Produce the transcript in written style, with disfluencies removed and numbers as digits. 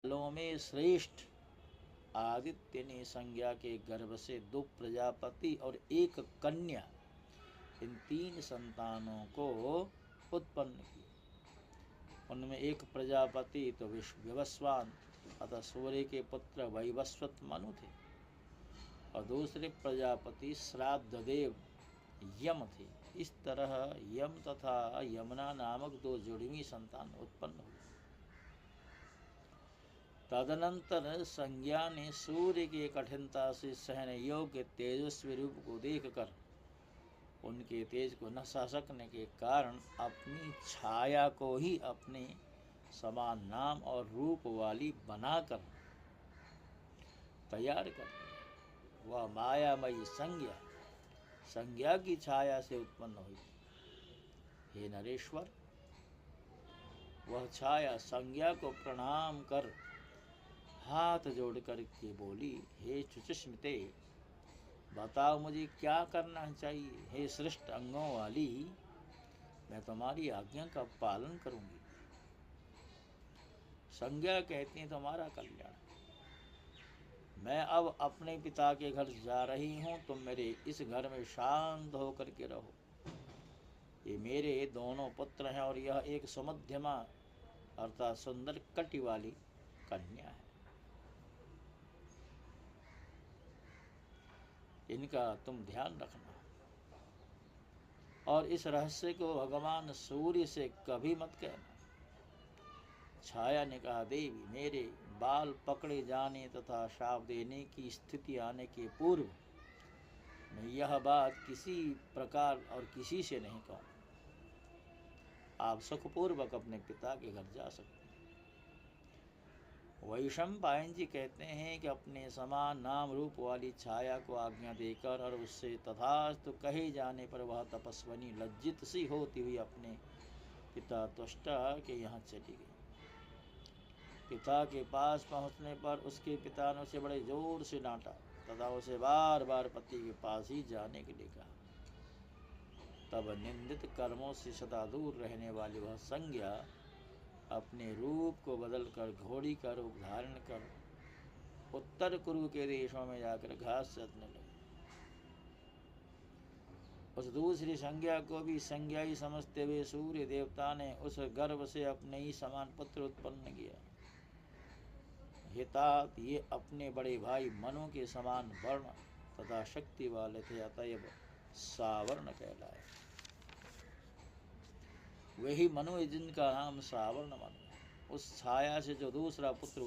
बालों में श्रेष्ठ आदित्य ने संज्ञा के गर्भ से 2 प्रजापति और 1 कन्या, इन 3 संतानों को उत्पन्न किया। उनमें एक प्रजापति तो विवस्वान अतः सूर्य के पुत्र वैवस्वत मनु थे, और दूसरे प्रजापति श्राद्ध देव यम थे। इस तरह यम तथा यमुना नामक 2 जुड़वी संतान उत्पन्न हुए। तदनंतर संज्ञा ने सूर्य की कठिनता से सहन योग्य तेजस्वी रूप को देखकर उनके तेज को न सह सकने के कारण अपनी छाया को ही अपने समान नाम और रूप वाली बनाकर तैयार कर दिया। वह मायामयी संज्ञा की छाया से उत्पन्न हुई। हे नरेश्वर, वह छाया संज्ञा को प्रणाम कर हाथ जोड़कर के बोली, हे शुचिस्मिते, बताओ मुझे क्या करना चाहिए। हे श्रेष्ठ अंगों वाली, मैं तुम्हारी आज्ञा का पालन करूंगी। संज्ञा कहती है तुम्हारा कल्याण। मैं अब अपने पिता के घर जा रही हूँ, तुम मेरे इस घर में शांत होकर के रहो। ये मेरे दोनों पुत्र हैं और यह एक सुमध्यमा अर्थात सुंदर कटी वाली कन्या है। इनका तुम ध्यान रखना, और इस रहस्य को भगवान सूर्य से कभी मत कहना। छाया ने कहा, देवी, मेरे बाल पकड़े जाने तथा शाप देने की स्थिति आने के पूर्व मैं यह बात किसी प्रकार और किसी से नहीं कहूँ। आप सुखपूर्वक अपने पिता के घर जा सकते हैं। वैशंपायन जी कहते हैं कि अपने समान नाम रूप वाली छाया को आज्ञा देकर और उससे तथास्तु कहे जाने पर वह तपस्विनी लज्जित सी होती हुई अपने पिता त्वष्टा के यहाँ चली गई। पिता के पास पहुँचने पर उसके पिता ने उसे बड़े जोर से डांटा तथा उसे बार बार पति के पास ही जाने के लिए कहा। तब निंदित कर्मों से सदा दूर रहने वाली वह संज्ञा अपने रूप को बदलकर घोड़ी का रूप धारण कर उत्तर कुरु के देशों में जाकर घास चरने लगी। उस दूसरी संज्ञा को भी संज्ञा ही समझते हुए सूर्य देवता ने उस गर्भ से अपने ही समान पुत्र उत्पन्न किया। हितात ये अपने बड़े भाई मनु के समान वर्ण तथा शक्ति वाले थे, अतएव सावर्ण कहलाए। वही मनु जिनका नाम सावर्ण मनु। उस छाया से जो दूसरा पुत्र